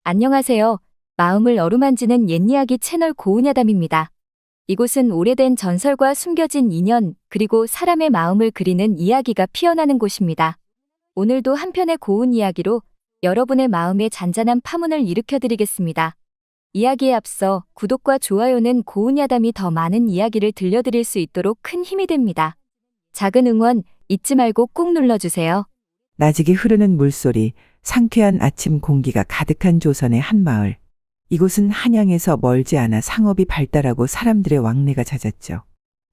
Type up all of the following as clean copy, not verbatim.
안녕하세요. 마음을 어루만지는 옛이야기 채널 고은야담입니다. 이곳은 오래된 전설과 숨겨진 인연, 그리고 사람의 마음을 그리는 이야기가 피어나는 곳입니다. 오늘도 한 편의 고운 이야기로 여러분의 마음에 잔잔한 파문을 일으켜드리겠습니다. 이야기에 앞서 구독과 좋아요는 고은야담이 더 많은 이야기를 들려드릴 수 있도록 큰 힘이 됩니다. 작은 응원 잊지 말고 꼭 눌러주세요. 나직이 흐르는 물소리, 상쾌한 아침 공기가 가득한 조선의 한 마을. 이곳은 한양에서 멀지 않아 상업이 발달하고 사람들의 왕래가 잦았죠.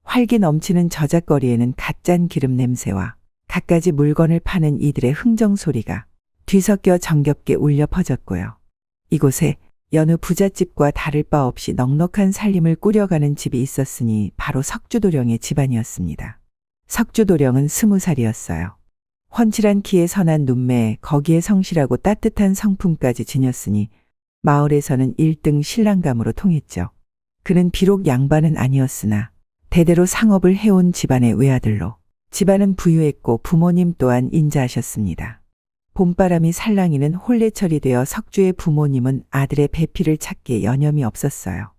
활기 넘치는 저작거리에는 갓짠 기름 냄새와 갖가지 물건을 파는 이들의 흥정 소리가 뒤섞여 정겹게 울려 퍼졌고요. 이곳에 여느 부잣집과 다를 바 없이 넉넉한 살림을 꾸려가는 집이 있었으니 바로 석주도령의 집안이었습니다. 석주도령은 20살이었어요. 훤칠한 키에 선한 눈매, 거기에 성실하고 따뜻한 성품까지 지녔으니 마을에서는 1등 신랑감으로 통했죠. 그는 비록 양반은 아니었으나 대대로 상업을 해온 집안의 외아들로 집안은 부유했고 부모님 또한 인자하셨습니다. 봄바람이 살랑이는 혼례철이 되어 석주의 부모님은 아들의 배필을 찾기에 여념이 없었어요.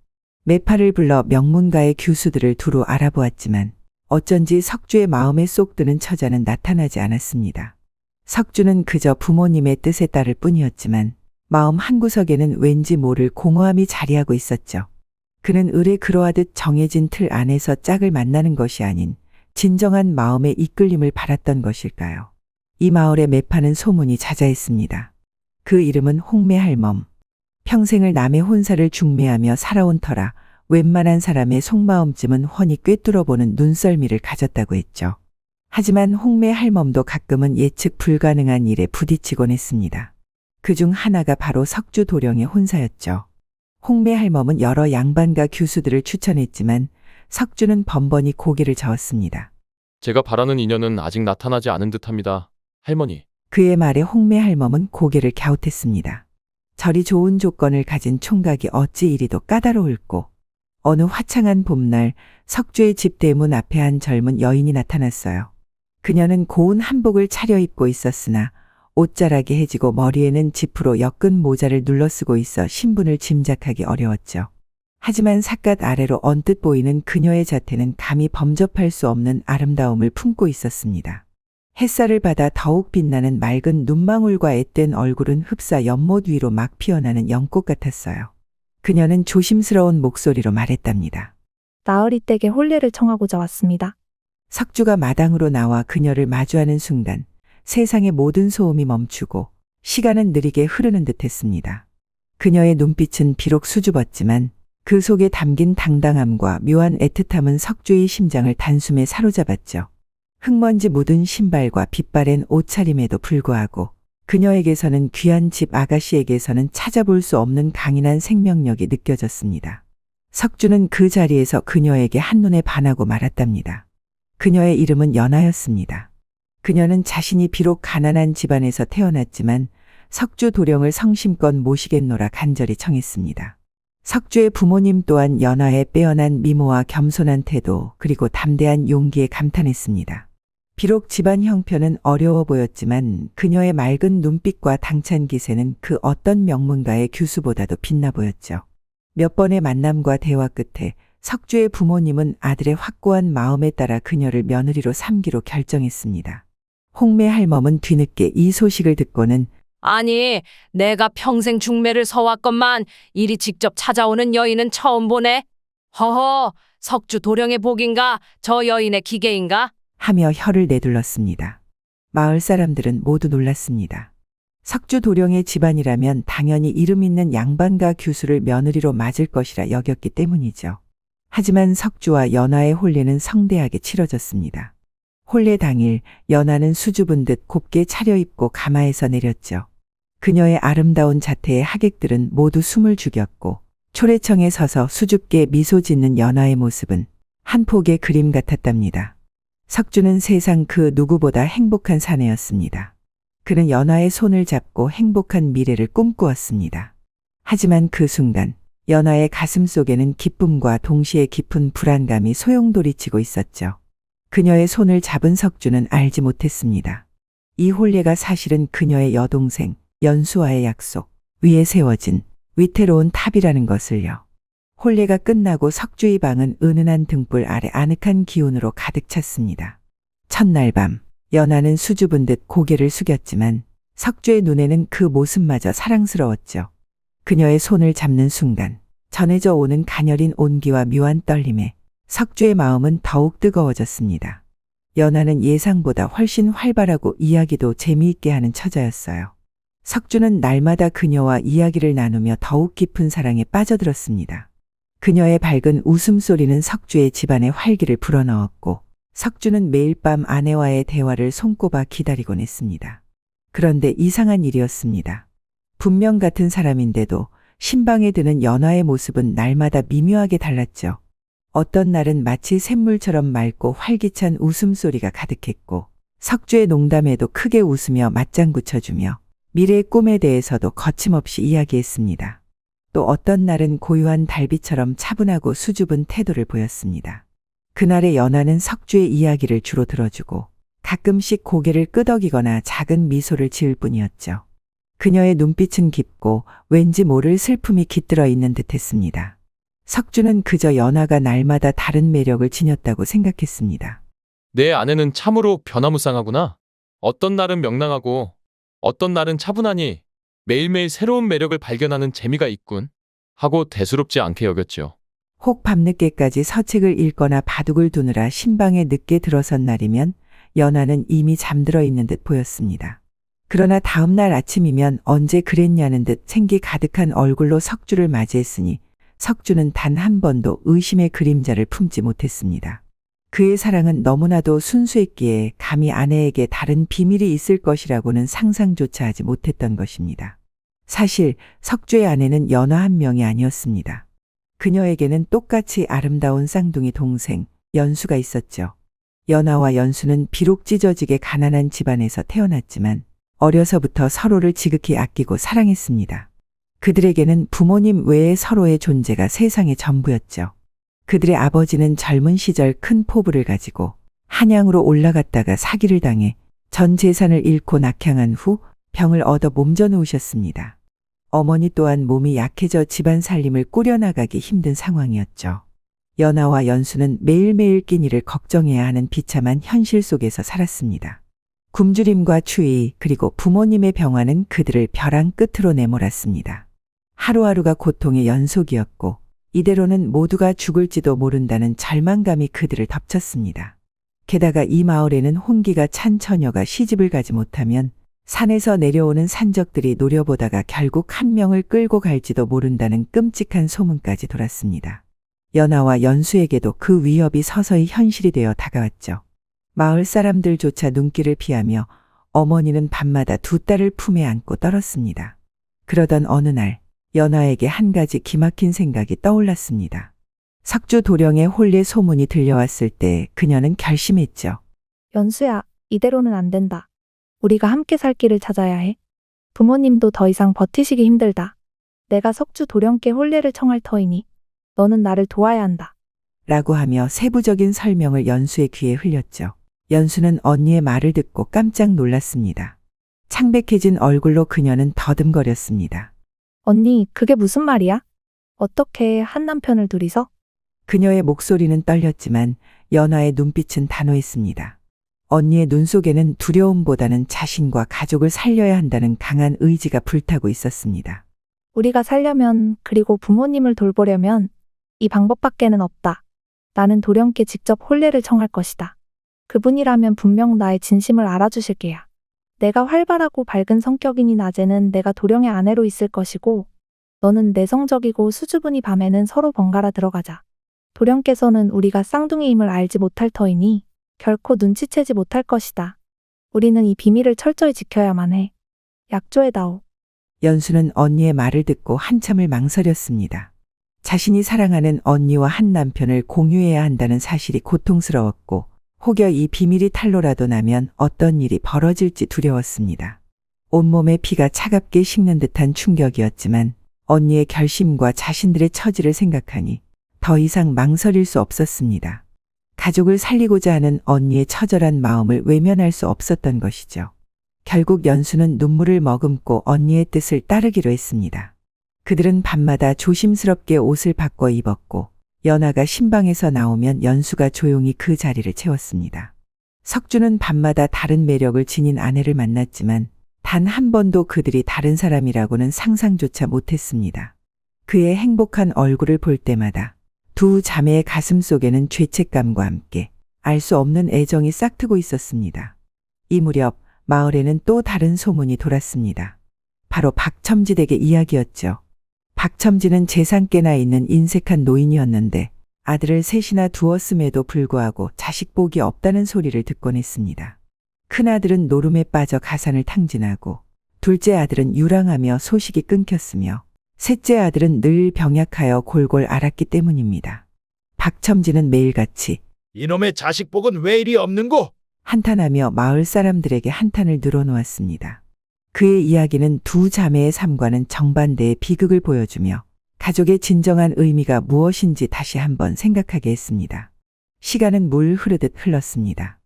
매파를 불러 명문가의 교수들을 두루 알아보았지만 어쩐지 석주의 마음에 쏙 드는 처자는 나타나지 않았습니다. 석주는 그저 부모님의 뜻에 따를 뿐이었지만 마음 한구석에는 왠지 모를 공허함이 자리하고 있었죠. 그는 을에 그러하듯 정해진 틀 안에서 짝을 만나는 것이 아닌 진정한 마음의 이끌림을 바랐던 것일까요? 이 마을의 매파는 소문이 자자했습니다. 그 이름은 홍매할멈. 평생을 남의 혼사를 중매하며 살아온 터라 웬만한 사람의 속마음쯤은 훤히 꿰뚫어보는 눈썰미를 가졌다고 했죠. 하지만 홍매할멈도 가끔은 예측 불가능한 일에 부딪히곤 했습니다. 그중 하나가 바로 석주도령의 혼사였죠. 홍매할멈은 여러 양반과 교수들을 추천했지만 석주는 번번이 고개를 저었습니다. 제가 바라는 인연은 아직 나타나지 않은 듯합니다. 할머니. 그의 말에 홍매할멈은 고개를 갸웃했습니다. 저리 좋은 조건을 가진 총각이 어찌 이리도 까다로울꼬. 어느 화창한 봄날 석주의 집 대문 앞에 한 젊은 여인이 나타났어요. 그녀는 고운 한복을 차려입고 있었으나 옷자락이 해지고 머리에는 지프로 엮은 모자를 눌러쓰고 있어 신분을 짐작하기 어려웠죠. 하지만 삿갓 아래로 언뜻 보이는 그녀의 자태는 감히 범접할 수 없는 아름다움을 품고 있었습니다. 햇살을 받아 더욱 빛나는 맑은 눈망울과 앳된 얼굴은 흡사 연못 위로 막 피어나는 연꽃 같았어요. 그녀는 조심스러운 목소리로 말했답니다. 나으리 댁에 혼례를 청하고자 왔습니다. 석주가 마당으로 나와 그녀를 마주하는 순간 세상의 모든 소음이 멈추고 시간은 느리게 흐르는 듯했습니다. 그녀의 눈빛은 비록 수줍었지만 그 속에 담긴 당당함과 묘한 애틋함은 석주의 심장을 단숨에 사로잡았죠. 흙먼지 묻은 신발과 빛바랜 옷차림에도 불구하고 그녀에게서는 귀한 집 아가씨에게서는 찾아볼 수 없는 강인한 생명력이 느껴졌습니다. 석주는 그 자리에서 그녀에게 한눈에 반하고 말았답니다. 그녀의 이름은 연하였습니다. 그녀는 자신이 비록 가난한 집안에서 태어났지만 석주 도령을 성심껏 모시겠노라 간절히 청했습니다. 석주의 부모님 또한 연하의 빼어난 미모와 겸손한 태도 그리고 담대한 용기에 감탄했습니다. 비록 집안 형편은 어려워 보였지만 그녀의 맑은 눈빛과 당찬 기세는 그 어떤 명문가의 교수보다도 빛나 보였죠. 몇 번의 만남과 대화 끝에 석주의 부모님은 아들의 확고한 마음에 따라 그녀를 며느리로 삼기로 결정했습니다. 홍매할멈은 뒤늦게 이 소식을 듣고는 아니, 내가 평생 중매를 서왔건만 이리 직접 찾아오는 여인은 처음 보네. 허허, 석주 도령의 복인가? 저 여인의 기계인가? 하며 혀를 내둘렀습니다. 마을 사람들은 모두 놀랐습니다. 석주 도령의 집안이라면 당연히 이름 있는 양반가 교수를 며느리로 맞을 것이라 여겼기 때문이죠. 하지만 석주와 연하의 혼례는 성대하게 치러졌습니다. 혼례 당일 연하는 수줍은 듯 곱게 차려입고 가마에서 내렸죠. 그녀의 아름다운 자태에 하객들은 모두 숨을 죽였고 초래청에 서서 수줍게 미소 짓는 연하의 모습은 한 폭의 그림 같았답니다. 석주는 세상 그 누구보다 행복한 사내였습니다. 그는 연하의 손을 잡고 행복한 미래를 꿈꾸었습니다. 하지만 그 순간 연하의 가슴 속에는 기쁨과 동시에 깊은 불안감이 소용돌이치고 있었죠. 그녀의 손을 잡은 석주는 알지 못했습니다. 이 혼례가 사실은 그녀의 여동생 연수와의 약속, 위에 세워진 위태로운 탑이라는 것을요. 혼례가 끝나고 석주의 방은 은은한 등불 아래 아늑한 기운으로 가득 찼습니다. 첫날 밤, 연하는 수줍은 듯 고개를 숙였지만 석주의 눈에는 그 모습마저 사랑스러웠죠. 그녀의 손을 잡는 순간 전해져 오는 가녀린 온기와 묘한 떨림에 석주의 마음은 더욱 뜨거워졌습니다. 연하는 예상보다 훨씬 활발하고 이야기도 재미있게 하는 처자였어요. 석주는 날마다 그녀와 이야기를 나누며 더욱 깊은 사랑에 빠져들었습니다. 그녀의 밝은 웃음소리는 석주의 집안에 활기를 불어넣었고 석주는 매일 밤 아내와의 대화를 손꼽아 기다리곤 했습니다. 그런데 이상한 일이었습니다. 분명 같은 사람인데도 신방에 드는 연하의 모습은 날마다 미묘하게 달랐죠. 어떤 날은 마치 샘물처럼 맑고 활기찬 웃음소리가 가득했고 석주의 농담에도 크게 웃으며 맞장구 쳐주며 미래의 꿈에 대해서도 거침없이 이야기했습니다. 또 어떤 날은 고요한 달빛처럼 차분하고 수줍은 태도를 보였습니다. 그날의 연하는 석주의 이야기를 주로 들어주고 가끔씩 고개를 끄덕이거나 작은 미소를 지을 뿐이었죠. 그녀의 눈빛은 깊고 왠지 모를 슬픔이 깃들어 있는 듯했습니다. 석주는 그저 연하가 날마다 다른 매력을 지녔다고 생각했습니다. 내 아내는 참으로 변화무쌍하구나. 어떤 날은 명랑하고 어떤 날은 차분하니 매일매일 새로운 매력을 발견하는 재미가 있군. 하고 대수롭지 않게 여겼죠. 혹 밤늦게까지 서책을 읽거나 바둑을 두느라 신방에 늦게 들어선 날이면 연하는 이미 잠들어 있는 듯 보였습니다. 그러나 다음 날 아침이면 언제 그랬냐는 듯 생기 가득한 얼굴로 석주를 맞이했으니 석주는 단 한 번도 의심의 그림자를 품지 못했습니다. 그의 사랑은 너무나도 순수했기에 감히 아내에게 다른 비밀이 있을 것이라고는 상상조차 하지 못했던 것입니다. 사실 석주의 아내는 연하 한 명이 아니었습니다. 그녀에게는 똑같이 아름다운 쌍둥이 동생 연수가 있었죠. 연하와 연수는 비록 찢어지게 가난한 집안에서 태어났지만 어려서부터 서로를 지극히 아끼고 사랑했습니다. 그들에게는 부모님 외에 서로의 존재가 세상의 전부였죠. 그들의 아버지는 젊은 시절 큰 포부를 가지고 한양으로 올라갔다가 사기를 당해 전 재산을 잃고 낙향한 후 병을 얻어 몸져 누우셨습니다. 어머니 또한 몸이 약해져 집안 살림을 꾸려나가기 힘든 상황이었죠. 연하와 연수는 매일매일 끼니를 걱정해야 하는 비참한 현실 속에서 살았습니다. 굶주림과 추위 그리고 부모님의 병화는 그들을 벼랑 끝으로 내몰았습니다. 하루하루가 고통의 연속이었고 이대로는 모두가 죽을지도 모른다는 절망감이 그들을 덮쳤습니다. 게다가 이 마을에는 혼기가 찬 처녀가 시집을 가지 못하면 산에서 내려오는 산적들이 노려보다가 결국 한 명을 끌고 갈지도 모른다는 끔찍한 소문까지 돌았습니다. 연하와 연수에게도 그 위협이 서서히 현실이 되어 다가왔죠. 마을 사람들조차 눈길을 피하며 어머니는 밤마다 두 딸을 품에 안고 떨었습니다. 그러던 어느 날 연하에게 한 가지 기막힌 생각이 떠올랐습니다. 석주 도령의 혼례 소문이 들려왔을 때 그녀는 결심했죠. 연수야, 이대로는 안 된다. 우리가 함께 살 길을 찾아야 해. 부모님도 더 이상 버티시기 힘들다. 내가 석주 도령께 혼례를 청할 터이니 너는 나를 도와야 한다. 라고 하며 세부적인 설명을 연수의 귀에 흘렸죠. 연수는 언니의 말을 듣고 깜짝 놀랐습니다. 창백해진 얼굴로 그녀는 더듬거렸습니다. 언니, 그게 무슨 말이야? 어떻게 한 남편을 둘이서? 그녀의 목소리는 떨렸지만 연하의 눈빛은 단호했습니다. 언니의 눈 속에는 두려움보다는 자신과 가족을 살려야 한다는 강한 의지가 불타고 있었습니다. 우리가 살려면 그리고 부모님을 돌보려면 이 방법밖에는 없다. 나는 도령께 직접 혼례를 청할 것이다. 그분이라면 분명 나의 진심을 알아주실 게야. 내가 활발하고 밝은 성격이니 낮에는 내가 도령의 아내로 있을 것이고 너는 내성적이고 수줍으니 밤에는 서로 번갈아 들어가자. 도령께서는 우리가 쌍둥이임을 알지 못할 터이니 결코 눈치채지 못할 것이다. 우리는 이 비밀을 철저히 지켜야만 해. 약조해다오. 연수는 언니의 말을 듣고 한참을 망설였습니다. 자신이 사랑하는 언니와 한 남편을 공유해야 한다는 사실이 고통스러웠고 혹여 이 비밀이 탄로라도 나면 어떤 일이 벌어질지 두려웠습니다. 온몸에 피가 차갑게 식는 듯한 충격이었지만 언니의 결심과 자신들의 처지를 생각하니 더 이상 망설일 수 없었습니다. 가족을 살리고자 하는 언니의 처절한 마음을 외면할 수 없었던 것이죠. 결국 연수는 눈물을 머금고 언니의 뜻을 따르기로 했습니다. 그들은 밤마다 조심스럽게 옷을 바꿔 입었고 연아가 신방에서 나오면 연수가 조용히 그 자리를 채웠습니다. 석주는 밤마다 다른 매력을 지닌 아내를 만났지만 단 한 번도 그들이 다른 사람이라고는 상상조차 못했습니다. 그의 행복한 얼굴을 볼 때마다 두 자매의 가슴 속에는 죄책감과 함께 알 수 없는 애정이 싹트고 있었습니다. 이 무렵 마을에는 또 다른 소문이 돌았습니다. 바로 박첨지댁의 이야기였죠. 박첨지는 재산께나 있는 인색한 노인이었는데 아들을 셋이나 두었음에도 불구하고 자식 복이 없다는 소리를 듣곤 했습니다. 큰아들은 노름에 빠져 가산을 탕진하고 둘째 아들은 유랑하며 소식이 끊겼으며 셋째 아들은 늘 병약하여 골골 앓았기 때문입니다. 박첨지는 매일같이 이놈의 자식복은 왜 이리 없는고? 한탄하며 마을 사람들에게 한탄을 늘어놓았습니다. 그의 이야기는 두 자매의 삶과는 정반대의 비극을 보여주며 가족의 진정한 의미가 무엇인지 다시 한번 생각하게 했습니다. 시간은 물 흐르듯 흘렀습니다.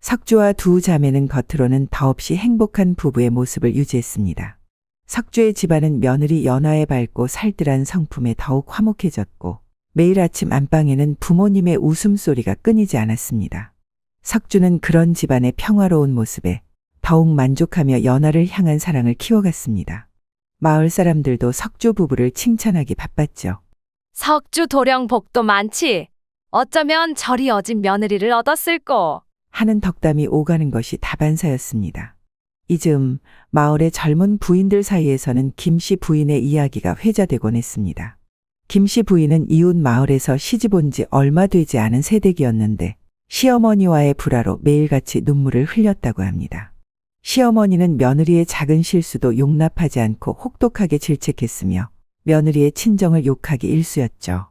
석주와 두 자매는 겉으로는 더없이 행복한 부부의 모습을 유지했습니다. 석주의 집안은 며느리 연화의 밝고 살뜰한 성품에 더욱 화목해졌고 매일 아침 안방에는 부모님의 웃음소리가 끊이지 않았습니다. 석주는 그런 집안의 평화로운 모습에 더욱 만족하며 연화를 향한 사랑을 키워갔습니다. 마을 사람들도 석주 부부를 칭찬하기 바빴죠. 석주 도령 복도 많지. 어쩌면 저리 어진 며느리를 얻었을꼬. 하는 덕담이 오가는 것이 다반사였습니다. 이 즈음 마을의 젊은 부인들 사이에서는 김씨 부인의 이야기가 회자되곤 했습니다. 김씨 부인은 이웃 마을에서 시집 온 지 얼마 되지 않은 새댁이었는데 시어머니와의 불화로 매일같이 눈물을 흘렸다고 합니다. 시어머니는 며느리의 작은 실수도 용납하지 않고 혹독하게 질책했으며 며느리의 친정을 욕하기 일쑤였죠.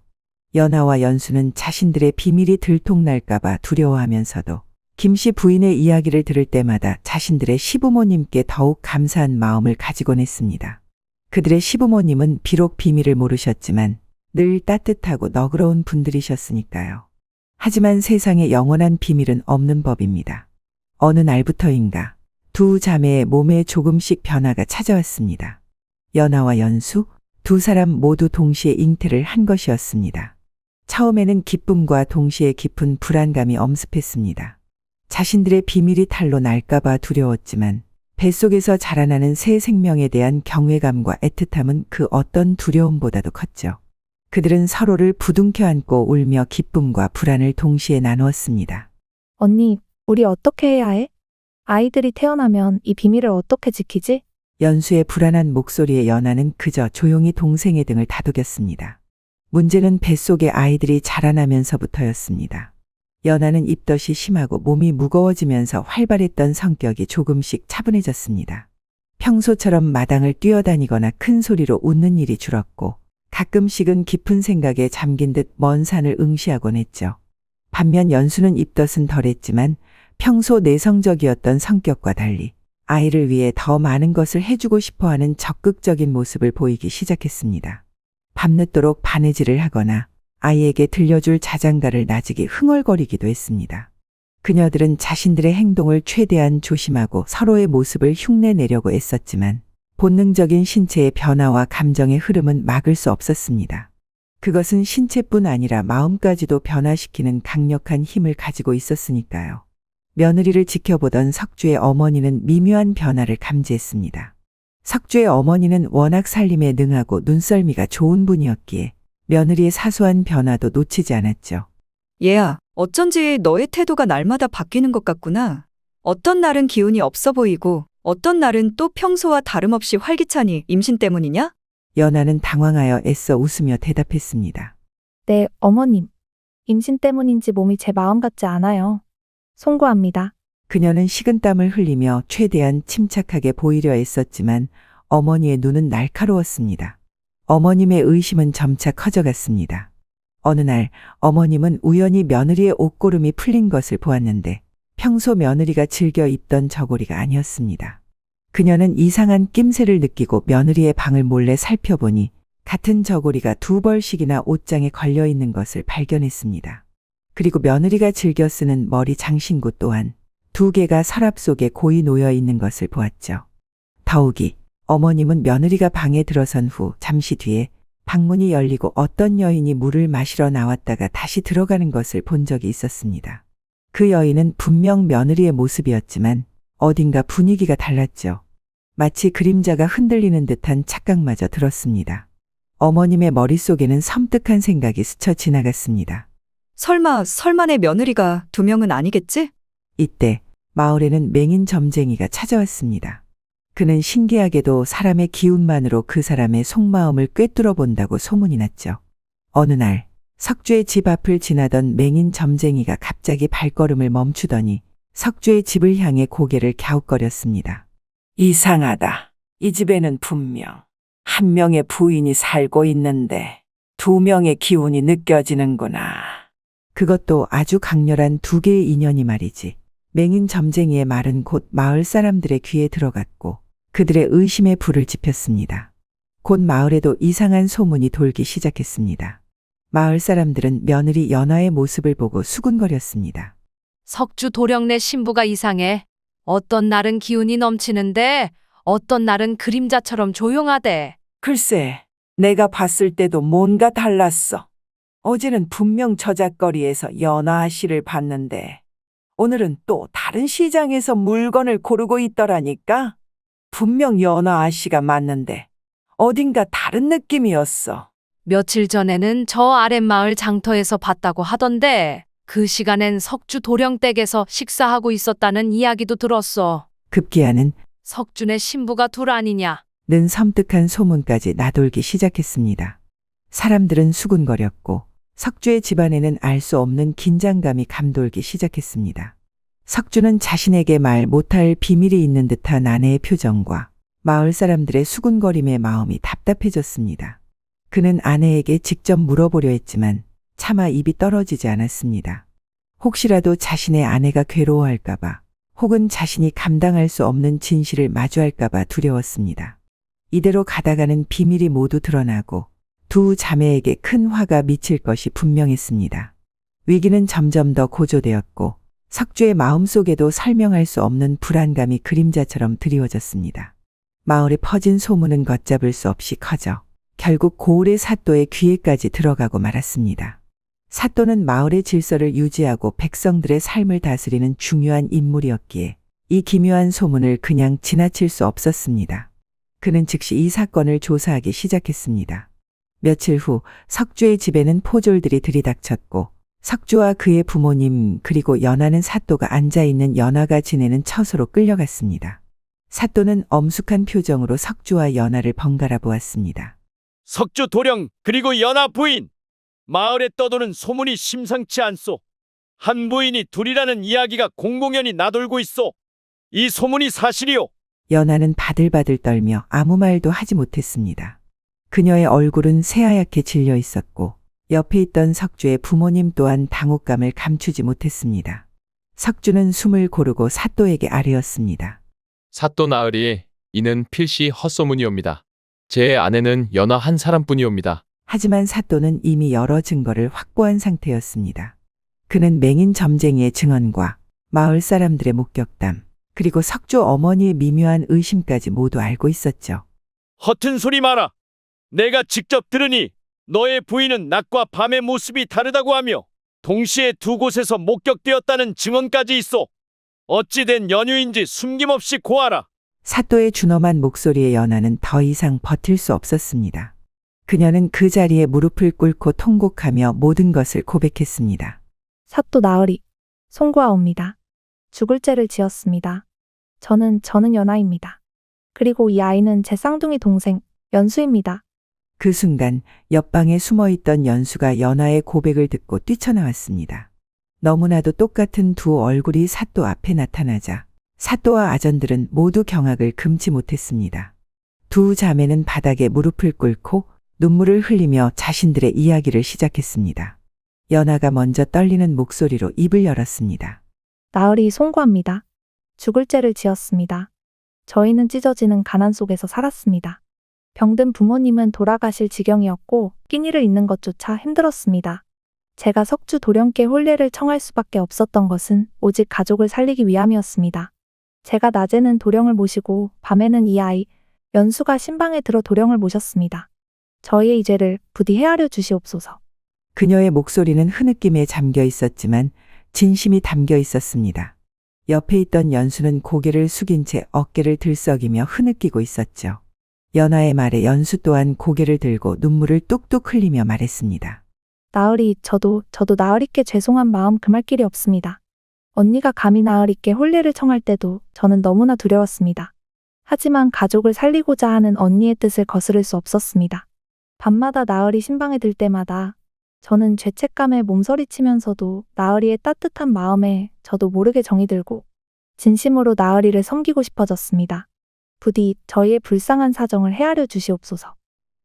연아와 연수는 자신들의 비밀이 들통날까봐 두려워하면서도 김씨 부인의 이야기를 들을 때마다 자신들의 시부모님께 더욱 감사한 마음을 가지곤 했습니다. 그들의 시부모님은 비록 비밀을 모르셨지만 늘 따뜻하고 너그러운 분들이셨으니까요. 하지만 세상에 영원한 비밀은 없는 법입니다. 어느 날부터인가 두 자매의 몸에 조금씩 변화가 찾아왔습니다. 연아와 연수 두 사람 모두 동시에 잉태를 한 것이었습니다. 처음에는 기쁨과 동시에 깊은 불안감이 엄습했습니다. 자신들의 비밀이 탈로 날까봐 두려웠지만 뱃속에서 자라나는 새 생명에 대한 경외감과 애틋함은 그 어떤 두려움보다도 컸죠. 그들은 서로를 부둥켜 안고 울며 기쁨과 불안을 동시에 나누었습니다. 언니, 우리 어떻게 해야 해? 아이들이 태어나면 이 비밀을 어떻게 지키지? 연수의 불안한 목소리에 연아는 그저 조용히 동생의 등을 다독였습니다. 문제는 뱃속의 아이들이 자라나면서부터였습니다. 연아는 입덧이 심하고 몸이 무거워지면서 활발했던 성격이 조금씩 차분해졌습니다. 평소처럼 마당을 뛰어다니거나 큰 소리로 웃는 일이 줄었고 가끔씩은 깊은 생각에 잠긴 듯 먼 산을 응시하곤 했죠. 반면 연수는 입덧은 덜했지만 평소 내성적이었던 성격과 달리 아이를 위해 더 많은 것을 해주고 싶어하는 적극적인 모습을 보이기 시작했습니다. 밤늦도록 바느질을 하거나 아이에게 들려줄 자장가를 나직이 흥얼거리기도 했습니다. 그녀들은 자신들의 행동을 최대한 조심하고 서로의 모습을 흉내내려고 애썼지만 본능적인 신체의 변화와 감정의 흐름은 막을 수 없었습니다. 그것은 신체뿐 아니라 마음까지도 변화시키는 강력한 힘을 가지고 있었으니까요. 며느리를 지켜보던 석주의 어머니는 미묘한 변화를 감지했습니다. 석주의 어머니는 워낙 살림에 능하고 눈썰미가 좋은 분이었기에 며느리의 사소한 변화도 놓치지 않았죠. 얘야, 어쩐지 너의 태도가 날마다 바뀌는 것 같구나. 어떤 날은 기운이 없어 보이고 어떤 날은 또 평소와 다름없이 활기차니 임신 때문이냐? 연아는 당황하여 애써 웃으며 대답했습니다. 네, 어머님. 임신 때문인지 몸이 제 마음 같지 않아요. 송구합니다. 그녀는 식은땀을 흘리며 최대한 침착하게 보이려 애썼지만 어머니의 눈은 날카로웠습니다. 어머님의 의심은 점차 커져갔습니다. 어느 날 어머님은 우연히 며느리의 옷고름이 풀린 것을 보았는데 평소 며느리가 즐겨 입던 저고리가 아니었습니다. 그녀는 이상한 낌새를 느끼고 며느리의 방을 몰래 살펴보니 같은 저고리가 2벌씩이나 옷장에 걸려 있는 것을 발견했습니다. 그리고 며느리가 즐겨 쓰는 머리 장신구 또한 두 개가 서랍 속에 고이 놓여 있는 것을 보았죠. 더욱이 어머님은 며느리가 방에 들어선 후 잠시 뒤에 방문이 열리고 어떤 여인이 물을 마시러 나왔다가 다시 들어가는 것을 본 적이 있었습니다. 그 여인은 분명 며느리의 모습이었지만 어딘가 분위기가 달랐죠. 마치 그림자가 흔들리는 듯한 착각마저 들었습니다. 어머님의 머릿속에는 섬뜩한 생각이 스쳐 지나갔습니다. 설마 내 며느리가 두 명은 아니겠지? 이때 마을에는 맹인 점쟁이가 찾아왔습니다. 그는 신기하게도 사람의 기운만으로 그 사람의 속마음을 꿰뚫어 본다고 소문이 났죠. 어느 날 석주의 집 앞을 지나던 맹인 점쟁이가 갑자기 발걸음을 멈추더니 석주의 집을 향해 고개를 갸웃거렸습니다. 이상하다. 이 집에는 분명 한 명의 부인이 살고 있는데 두 명의 기운이 느껴지는구나. 그것도 아주 강렬한 두 개의 인연이 말이지. 맹인 점쟁이의 말은 곧 마을 사람들의 귀에 들어갔고 그들의 의심에 불을 지폈습니다. 곧 마을에도 이상한 소문이 돌기 시작했습니다. 마을 사람들은 며느리 연화의 모습을 보고 수군거렸습니다. 석주 도령네 신부가 이상해. 어떤 날은 기운이 넘치는데 어떤 날은 그림자처럼 조용하대. 글쎄, 내가 봤을 때도 뭔가 달랐어. 어제는 분명 저작거리에서 연화 씨를 봤는데 오늘은 또 다른 시장에서 물건을 고르고 있더라니까. 분명 연화 아씨가 맞는데 어딘가 다른 느낌이었어. 며칠 전에는 저 아랫마을 장터에서 봤다고 하던데 그 시간엔 석주 도령댁에서 식사하고 있었다는 이야기도 들었어. 급기야는 석준의 신부가 둘 아니냐. 는 섬뜩한 소문까지 나돌기 시작했습니다. 사람들은 수군거렸고 석주의 집안에는 알 수 없는 긴장감이 감돌기 시작했습니다. 석주는 자신에게 말 못할 비밀이 있는 듯한 아내의 표정과 마을 사람들의 수군거림에 마음이 답답해졌습니다. 그는 아내에게 직접 물어보려 했지만 차마 입이 떨어지지 않았습니다. 혹시라도 자신의 아내가 괴로워할까봐 혹은 자신이 감당할 수 없는 진실을 마주할까봐 두려웠습니다. 이대로 가다가는 비밀이 모두 드러나고 두 자매에게 큰 화가 미칠 것이 분명했습니다. 위기는 점점 더 고조되었고 석주의 마음속에도 설명할 수 없는 불안감이 그림자처럼 드리워졌습니다. 마을에 퍼진 소문은 걷잡을 수 없이 커져 결국 고을의 사또의 귀에까지 들어가고 말았습니다. 사또는 마을의 질서를 유지하고 백성들의 삶을 다스리는 중요한 인물이었기에 이 기묘한 소문을 그냥 지나칠 수 없었습니다. 그는 즉시 이 사건을 조사하기 시작했습니다. 며칠 후 석주의 집에는 포졸들이 들이닥쳤고 석주와 그의 부모님 그리고 연하는 사또가 앉아있는 연하가 지내는 처소로 끌려갔습니다. 사또는 엄숙한 표정으로 석주와 연하를 번갈아 보았습니다. 석주 도령 그리고 연하 부인. 마을에 떠도는 소문이 심상치 않소. 한 부인이 둘이라는 이야기가 공공연히 나돌고 있소. 이 소문이 사실이오. 연하는 바들바들 떨며 아무 말도 하지 못했습니다. 그녀의 얼굴은 새하얗게 질려 있었고 옆에 있던 석주의 부모님 또한 당혹감을 감추지 못했습니다. 석주는 숨을 고르고 사또에게 아뢰었습니다. 사또 나으리, 이는 필시 헛소문이옵니다. 제 아내는 연하 한 사람뿐이옵니다. 하지만 사또는 이미 여러 증거를 확보한 상태였습니다. 그는 맹인 점쟁이의 증언과 마을 사람들의 목격담, 그리고 석주 어머니의 미묘한 의심까지 모두 알고 있었죠. 허튼 소리 마라. 내가 직접 들으니 너의 부인은 낮과 밤의 모습이 다르다고 하며 동시에 두 곳에서 목격되었다는 증언까지 있어. 어찌된 연유인지 숨김없이 고하라. 사또의 준엄한 목소리의 연하는 더 이상 버틸 수 없었습니다. 그녀는 그 자리에 무릎을 꿇고 통곡하며 모든 것을 고백했습니다. 사또 나으리, 송구하옵니다. 죽을 죄를 지었습니다. 저는 연하입니다. 그리고 이 아이는 제 쌍둥이 동생, 연수입니다. 그 순간 옆방에 숨어있던 연수가 연하의 고백을 듣고 뛰쳐나왔습니다. 너무나도 똑같은 두 얼굴이 사또 앞에 나타나자 사또와 아전들은 모두 경악을 금치 못했습니다. 두 자매는 바닥에 무릎을 꿇고 눈물을 흘리며 자신들의 이야기를 시작했습니다. 연하가 먼저 떨리는 목소리로 입을 열었습니다. 나으리 송구합니다. 죽을 죄를 지었습니다. 저희는 찢어지는 가난 속에서 살았습니다. 병든 부모님은 돌아가실 지경이었고 끼니를 잇는 것조차 힘들었습니다. 제가 석주 도령께 혼례를 청할 수밖에 없었던 것은 오직 가족을 살리기 위함이었습니다. 제가 낮에는 도령을 모시고 밤에는 이 아이, 연수가 신방에 들어 도령을 모셨습니다. 저희의 이 죄를 부디 헤아려 주시옵소서. 그녀의 목소리는 흐느낌에 잠겨 있었지만 진심이 담겨 있었습니다. 옆에 있던 연수는 고개를 숙인 채 어깨를 들썩이며 흐느끼고 있었죠. 연하의 말에 연수 또한 고개를 들고 눈물을 뚝뚝 흘리며 말했습니다. 나으리, 저도 나으리께 죄송한 마음 금할 길이 없습니다. 언니가 감히 나으리께 혼례를 청할 때도 저는 너무나 두려웠습니다. 하지만 가족을 살리고자 하는 언니의 뜻을 거스를 수 없었습니다. 밤마다 나으리 신방에 들 때마다 저는 죄책감에 몸서리치면서도 나으리의 따뜻한 마음에 저도 모르게 정이 들고 진심으로 나으리를 섬기고 싶어졌습니다. 부디 저희의 불쌍한 사정을 헤아려 주시옵소서.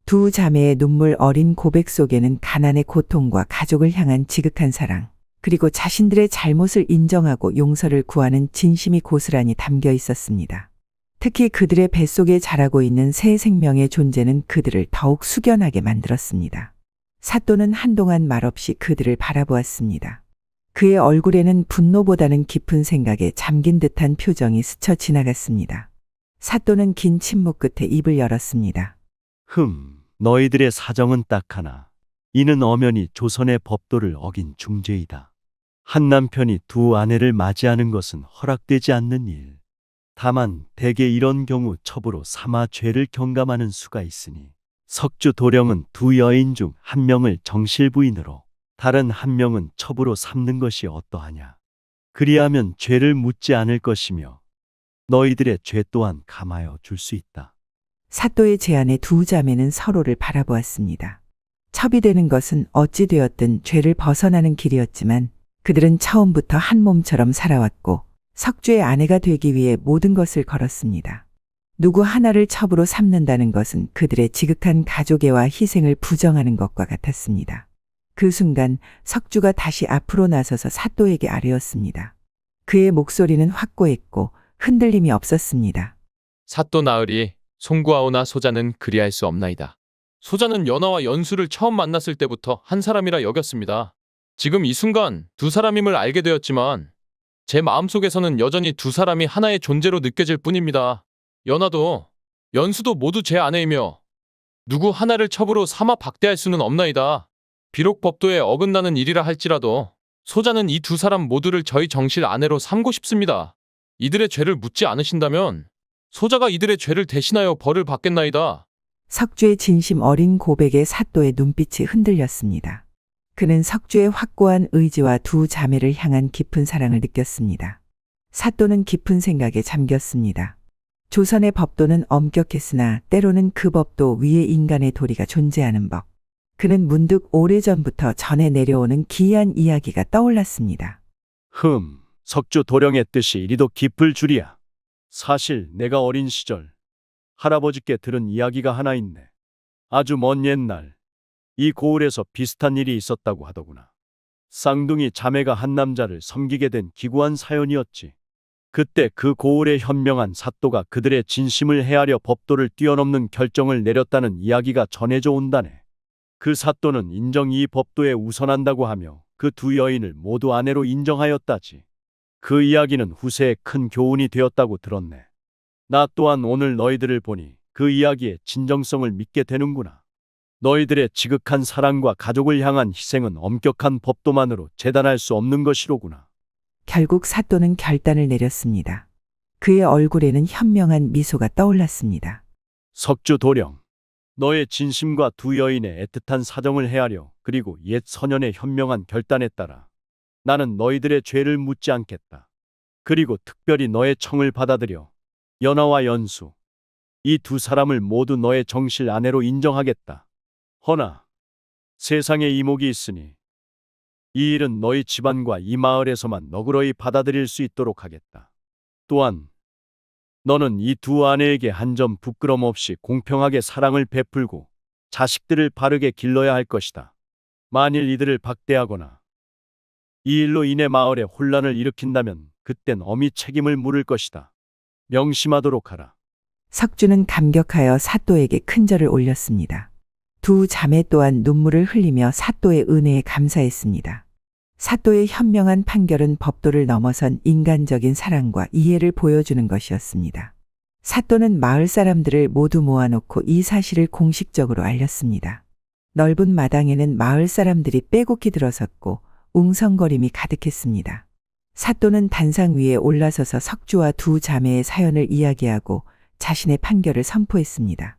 두 자매의 눈물 어린 고백 속에는 가난의 고통과 가족을 향한 지극한 사랑, 그리고 자신들의 잘못을 인정하고 용서를 구하는 진심이 고스란히 담겨 있었습니다. 특히 그들의 뱃속에 자라고 있는 새 생명의 존재는 그들을 더욱 숙연하게 만들었습니다. 사또는 한동안 말없이 그들을 바라보았습니다. 그의 얼굴에는 분노보다는 깊은 생각에 잠긴 듯한 표정이 스쳐 지나갔습니다. 사또는 긴 침묵 끝에 입을 열었습니다. 너희들의 사정은 딱 하나. 이는 엄연히 조선의 법도를 어긴 중죄이다. 한 남편이 두 아내를 맞이하는 것은 허락되지 않는 일. 다만 대개 이런 경우 첩으로 삼아 죄를 경감하는 수가 있으니 석주 도령은 두 여인 중 한 명을 정실부인으로 다른 한 명은 첩으로 삼는 것이 어떠하냐. 그리하면 죄를 묻지 않을 것이며 너희들의 죄 또한 감하여 줄 수 있다. 사또의 제안에 두 자매는 서로를 바라보았습니다. 첩이 되는 것은 어찌 되었든 죄를 벗어나는 길이었지만 그들은 처음부터 한 몸처럼 살아왔고 석주의 아내가 되기 위해 모든 것을 걸었습니다. 누구 하나를 첩으로 삼는다는 것은 그들의 지극한 가족애와 희생을 부정하는 것과 같았습니다. 그 순간 석주가 다시 앞으로 나서서 사또에게 아뢰었습니다. 그의 목소리는 확고했고 흔들림이 없었습니다. 사또 나으리, 송구하오나 소자는 그리할 수 없나이다. 소자는 연하와 연수를 처음 만났을 때부터 한 사람이라 여겼습니다. 지금 이 순간 두 사람임을 알게 되었지만 제 마음속에서는 여전히 두 사람이 하나의 존재로 느껴질 뿐입니다. 연하도 연수도 모두 제 아내이며 누구 하나를 첩으로 삼아 박대할 수는 없나이다. 비록 법도에 어긋나는 일이라 할지라도 소자는 이 두 사람 모두를 저희 정실 아내로 삼고 싶습니다. 이들의 죄를 묻지 않으신다면 소자가 이들의 죄를 대신하여 벌을 받겠나이다. 석주의 진심 어린 고백에 사또의 눈빛이 흔들렸습니다. 그는 석주의 확고한 의지와 두 자매를 향한 깊은 사랑을 느꼈습니다. 사또는 깊은 생각에 잠겼습니다. 조선의 법도는 엄격했으나 때로는 그 법도 위에 인간의 도리가 존재하는 법. 그는 문득 오래전부터 전해 내려오는 기이한 이야기가 떠올랐습니다. 석주 도령의 뜻이 이리도 깊을 줄이야. 사실 내가 어린 시절 할아버지께 들은 이야기가 하나 있네. 아주 먼 옛날 이 고을에서 비슷한 일이 있었다고 하더구나. 쌍둥이 자매가 한 남자를 섬기게 된 기구한 사연이었지. 그때 그 고을의 현명한 사또가 그들의 진심을 헤아려 법도를 뛰어넘는 결정을 내렸다는 이야기가 전해져 온다네. 그 사또는 인정이 법도에 우선한다고 하며 그 두 여인을 모두 아내로 인정하였다지. 그 이야기는 후세에 큰 교훈이 되었다고 들었네. 나 또한 오늘 너희들을 보니 그 이야기의 진정성을 믿게 되는구나. 너희들의 지극한 사랑과 가족을 향한 희생은 엄격한 법도만으로 재단할 수 없는 것이로구나. 결국 사또는 결단을 내렸습니다. 그의 얼굴에는 현명한 미소가 떠올랐습니다. 석주 도령, 너의 진심과 두 여인의 애틋한 사정을 헤아려 그리고 옛 선연의 현명한 결단에 따라 나는 너희들의 죄를 묻지 않겠다. 그리고 특별히 너의 청을 받아들여 연하와 연수, 이 두 사람을 모두 너의 정실 아내로 인정하겠다. 허나 세상에 이목이 있으니 이 일은 너희 집안과 이 마을에서만 너그러이 받아들일 수 있도록 하겠다. 또한 너는 이 두 아내에게 한 점 부끄럼 없이 공평하게 사랑을 베풀고 자식들을 바르게 길러야 할 것이다. 만일 이들을 박대하거나 이 일로 인해 마을에 혼란을 일으킨다면 그땐 엄히 책임을 물을 것이다. 명심하도록 하라. 석주는 감격하여 사또에게 큰 절을 올렸습니다. 두 자매 또한 눈물을 흘리며 사또의 은혜에 감사했습니다. 사또의 현명한 판결은 법도를 넘어선 인간적인 사랑과 이해를 보여주는 것이었습니다. 사또는 마을 사람들을 모두 모아놓고 이 사실을 공식적으로 알렸습니다. 넓은 마당에는 마을 사람들이 빼곡히 들어섰고 웅성거림이 가득했습니다. 사또는 단상 위에 올라서서 석주와 두 자매의 사연을 이야기하고 자신의 판결을 선포했습니다.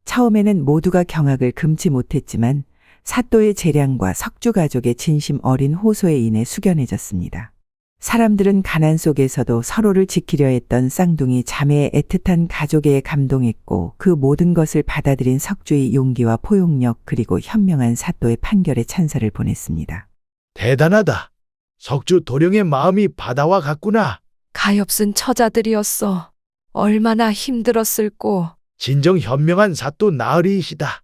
처음에는 모두가 경악을 금치 못했지만 사또의 재량과 석주 가족의 진심 어린 호소에 인해 숙연해졌습니다. 사람들은 가난 속에서도 서로를 지키려 했던 쌍둥이 자매의 애틋한 가족에 감동했고 그 모든 것을 받아들인 석주의 용기와 포용력 그리고 현명한 사또의 판결에 찬사를 보냈습니다. 대단하다. 석주 도령의 마음이 바다와 같구나. 가엾은 처자들이었어. 얼마나 힘들었을꼬. 진정 현명한 사또 나으리이시다.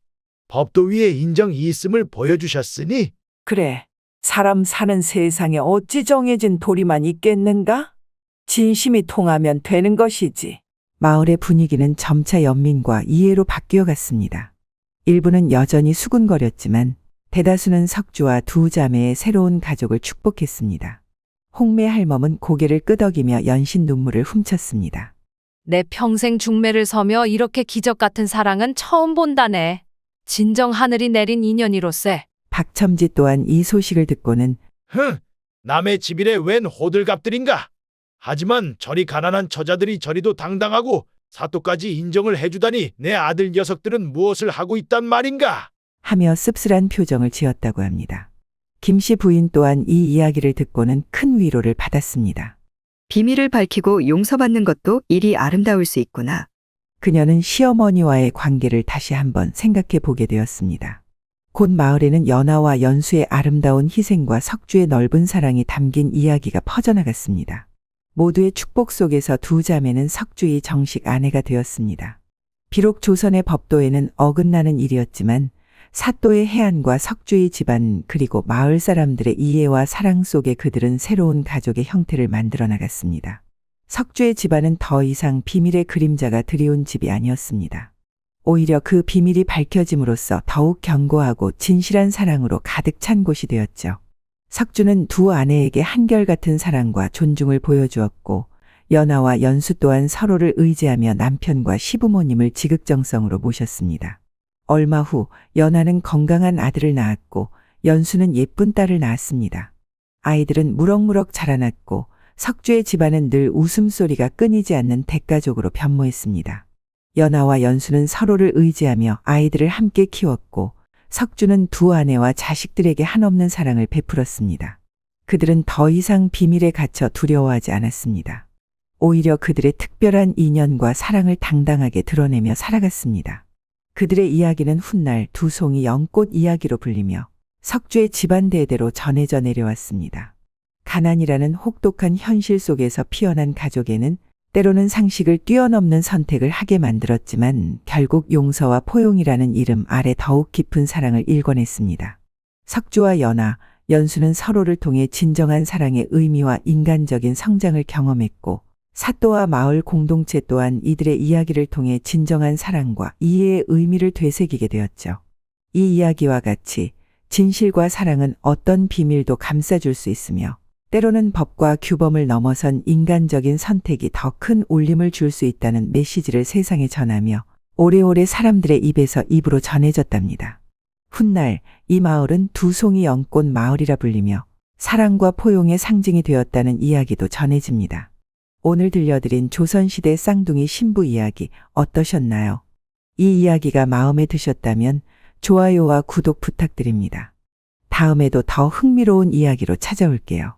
법도 위에 인정이 있음을 보여주셨으니 그래, 사람 사는 세상에 어찌 정해진 도리만 있겠는가? 진심이 통하면 되는 것이지. 마을의 분위기는 점차 연민과 이해로 바뀌어 갔습니다. 일부는 여전히 수군거렸지만 대다수는 석주와 두 자매의 새로운 가족을 축복했습니다. 홍매 할멈은 고개를 끄덕이며 연신 눈물을 훔쳤습니다. 내 평생 중매를 서며 이렇게 기적 같은 사랑은 처음 본다네. 진정 하늘이 내린 인연이로세. 박첨지 또한 이 소식을 듣고는 남의 집이래 웬 호들갑들인가. 하지만 저리 가난한 처자들이 저리도 당당하고 사또까지 인정을 해주다니 내 아들 녀석들은 무엇을 하고 있단 말인가. 하며 씁쓸한 표정을 지었다고 합니다. 김씨 부인 또한 이 이야기를 듣고는 큰 위로를 받았습니다. 비밀을 밝히고 용서받는 것도 일이 아름다울 수 있구나. 그녀는 시어머니와의 관계를 다시 한번 생각해 보게 되었습니다. 곧 마을에는 연하와 연수의 아름다운 희생과 석주의 넓은 사랑이 담긴 이야기가 퍼져나갔습니다. 모두의 축복 속에서 두 자매는 석주의 정식 아내가 되었습니다. 비록 조선의 법도에는 어긋나는 일이었지만 사또의 해안과 석주의 집안 그리고 마을 사람들의 이해와 사랑 속에 그들은 새로운 가족의 형태를 만들어 나갔습니다. 석주의 집안은 더 이상 비밀의 그림자가 드리운 집이 아니었습니다. 오히려 그 비밀이 밝혀짐으로써 더욱 견고하고 진실한 사랑으로 가득 찬 곳이 되었죠. 석주는 두 아내에게 한결같은 사랑과 존중을 보여주었고 연하와 연수 또한 서로를 의지하며 남편과 시부모님을 지극정성으로 모셨습니다. 얼마 후 연하는 건강한 아들을 낳았고 연수는 예쁜 딸을 낳았습니다. 아이들은 무럭무럭 자라났고 석주의 집안은 늘 웃음소리가 끊이지 않는 대가족으로 변모했습니다. 연하와 연수는 서로를 의지하며 아이들을 함께 키웠고 석주는 두 아내와 자식들에게 한없는 사랑을 베풀었습니다. 그들은 더 이상 비밀에 갇혀 두려워하지 않았습니다. 오히려 그들의 특별한 인연과 사랑을 당당하게 드러내며 살아갔습니다. 그들의 이야기는 훗날 두 송이 연꽃 이야기로 불리며 석주의 집안 대대로 전해져 내려왔습니다. 가난이라는 혹독한 현실 속에서 피어난 가족에는 때로는 상식을 뛰어넘는 선택을 하게 만들었지만 결국 용서와 포용이라는 이름 아래 더욱 깊은 사랑을 일궈냈습니다. 석주와 연하, 연수는 서로를 통해 진정한 사랑의 의미와 인간적인 성장을 경험했고 사또와 마을 공동체 또한 이들의 이야기를 통해 진정한 사랑과 이해의 의미를 되새기게 되었죠. 이 이야기와 같이 진실과 사랑은 어떤 비밀도 감싸줄 수 있으며 때로는 법과 규범을 넘어선 인간적인 선택이 더 큰 울림을 줄 수 있다는 메시지를 세상에 전하며 오래오래 사람들의 입에서 입으로 전해졌답니다. 훗날 이 마을은 두 송이 연꽃 마을이라 불리며 사랑과 포용의 상징이 되었다는 이야기도 전해집니다. 오늘 들려드린 조선시대 쌍둥이 신부 이야기 어떠셨나요? 이 이야기가 마음에 드셨다면 좋아요와 구독 부탁드립니다. 다음에도 더 흥미로운 이야기로 찾아올게요.